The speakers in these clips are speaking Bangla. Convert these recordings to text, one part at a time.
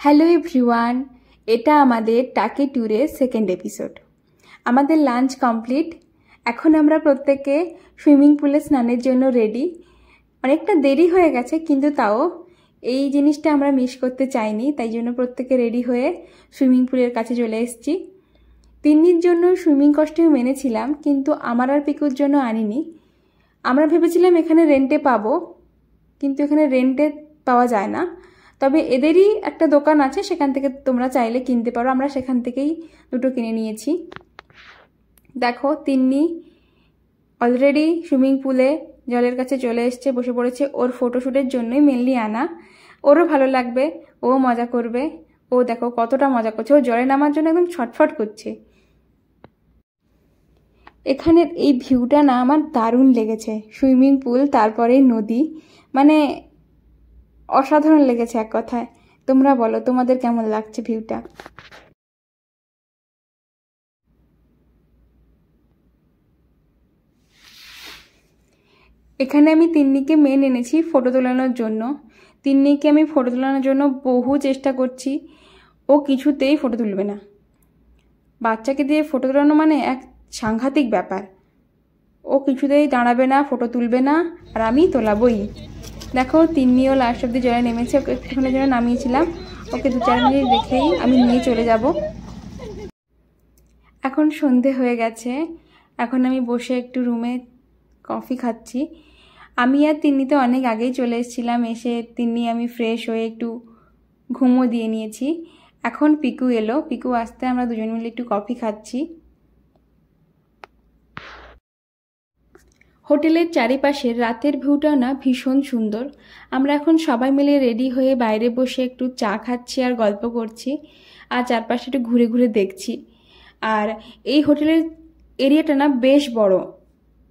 হ্যালো এভরিওয়ান, এটা আমাদের টাকি ট্যুরের সেকেন্ড এপিসোড। আমাদের লাঞ্চ কমপ্লিট। এখন আমরা প্রত্যেকে সুইমিং পুলে স্নানের জন্য রেডি। অনেকটা দেরি হয়ে গেছে, কিন্তু তাও এই জিনিসটা আমরা মিস করতে চাইনি, তাই জন্য প্রত্যেকে রেডি হয়ে সুইমিং পুলের কাছে চলে এসেছি। তিন্নির জন্য সুইমিং কস্টিউম এনেছিলাম, কিন্তু আমার আর পিকুর জন্য আনিনি। আমরা ভেবেছিলাম এখানে রেন্টে পাবো, কিন্তু এখানে রেন্টে পাওয়া যায় না। তবে এদেরই একটা দোকান আছে, সেখান থেকে তোমরা চাইলে কিনতে পারো। আমরা সেখান থেকেই দুটো কিনে নিয়েছি। দেখো, তিন্নি অলরেডি সুইমিং পুলে জলের কাছে চলে এসছে, বসে পড়েছে। ওর ফটোশ্যুটের জন্যই মেনলি আনা। ওরও ভালো লাগবে, ও মজা করবে। ও দেখো কতটা মজা করছে, ও জলে নামার জন্য একদম ছটফট করছে। এখানের এই ভিউটা না আমার দারুণ লেগেছে। সুইমিং পুল, তারপরে নদী, মানে অসাধারণ লেগেছে এক কথায়। তোমরা বলো তোমাদের কেমন লাগছে ভিউটা। এখানে আমি তিন্নিকে মেন এনেছি ফটো তোলানোর জন্য। তিন্নিকে আমি ফটো তোলানোর জন্য বহু চেষ্টা করছি, ও কিছুতেই ফটো তুলবে না। বাচ্চাকে দিয়ে ফটো তোলানো মানে এক সাংঘাতিক ব্যাপার। ও কিছুতেই দাঁড়াবে না, ফটো তুলবে না, আর আমি তোলাবই। দেখো, তিন্নিও লাস্ট অব্দি জলে নেমেছে। ওকে একটুখানের জন্য নামিয়েছিলাম, ওকে 2-4 মিনিট রেখেই আমি নিয়ে চলে যাব। এখন সন্ধে হয়ে গেছে। এখন আমি বসে একটু রুমে কফি খাচ্ছি। আমি আর তিন্নিতে অনেক আগেই চলে এসেছিলাম। এসে তিন্নি আমি ফ্রেশ হয়ে একটু ঘুমও দিয়ে নিয়েছি। এখন পিকু এলো, পিকু আসতে আমরা দুজন মিলে একটু কফি খাচ্ছি। হোটেলের চারিপাশের রাতের ভিউটাও না ভীষণ সুন্দর। আমরা এখন সবাই মিলে রেডি হয়ে বাইরে বসে একটু চা খাচ্ছি আর গল্প করছি, আর চারপাশে একটু ঘুরে ঘুরে দেখছি। আর এই হোটেলের এরিয়াটা না বেশ বড়।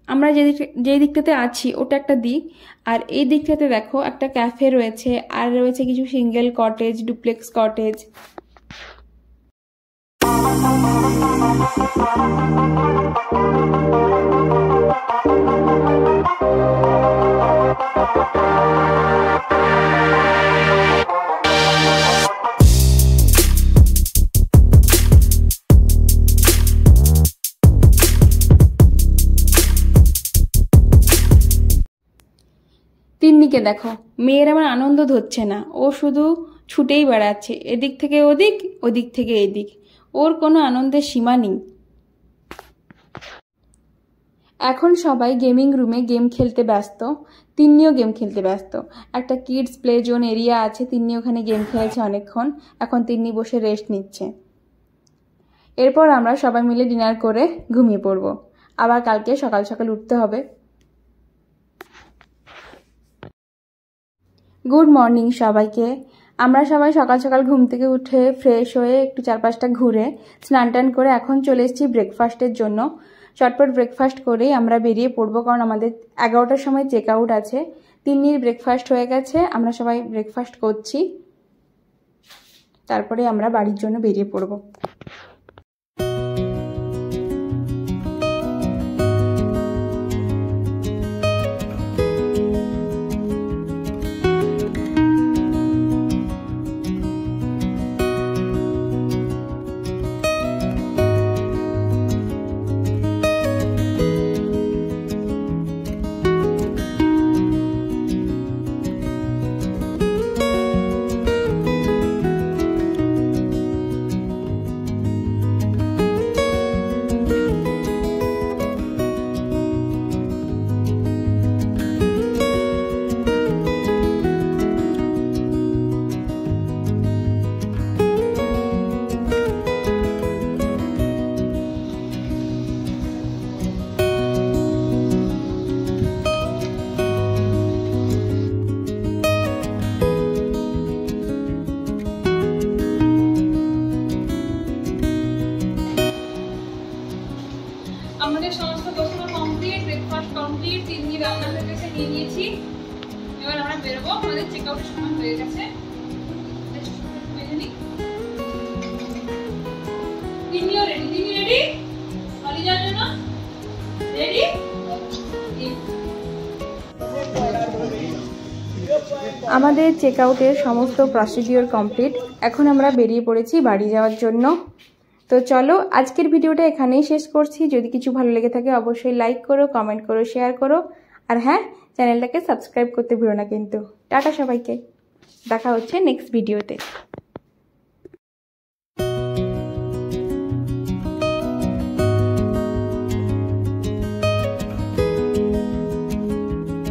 আমরা যে দিকটাতে আছি ওটা একটা দিক, আর এই দিকটাতে দেখো একটা ক্যাফে রয়েছে, আর রয়েছে কিছু সিঙ্গেল কটেজ, ডুপ্লেক্স কটেজ। তিন্নিকে দেখো, মেয়ের আমার আনন্দ ধরছে না। ও শুধু ছুটেই বেড়াচ্ছে, এদিক থেকে ওদিক, ওদিক থেকে এদিক। ওর কোনো আনন্দের সীমা নেই। এখন সবাই গেমিং রুমে গেম খেলতে ব্যস্ত। তিন্নিও গেম খেলতে ব্যস্ত। একটা কিডস প্লে জোন এরিয়া আছে, তিন্নি ওখানে গেম খেলেছে অনেকক্ষণ। এখন তিন্নি বসে রেস্ট নিচ্ছে। এরপর আমরা সবাই মিলে ডিনার করে ঘুমিয়ে পড়ব। আবার কালকে সকাল সকাল উঠতে হবে। গুড মর্নিং সবাইকে। আমরা সবাই সকাল সকাল ঘুম থেকে উঠে ফ্রেশ হয়ে একটু চারপাশটা ঘুরে স্নান টান করে এখন চলে এসেছি ব্রেকফাস্টের জন্য। চটপট ব্রেকফাস্ট করেই আমরা বেরিয়ে পড়বো, কারণ আমাদের 11টার সময় চেক আউট আছে। তিন্নির ব্রেকফাস্ট হয়ে গেছে, আমরা সবাই ব্রেকফাস্ট করছি, তারপরে আমরা বাড়ির জন্য বেরিয়ে পড়বো। আমাদের চেক আউটের সমস্ত প্রসিডিওর কমপ্লিট। এখন আমরা বেরিয়ে পড়েছি বাড়ি যাওয়ার জন্য। তো চলো আজকের ভিডিওটা এখানেই শেষ করছি। যদি কিছু ভালো লেগে থাকে অবশ্যই লাইক করো, কমেন্ট করো, শেয়ার করো, আর হ্যাঁ, চ্যানেলটাকে সাবস্ক্রাইব করতে ভুলো না কিন্তু। টাটা সবাইকে, দেখা হচ্ছে নেক্সট ভিডিওতে।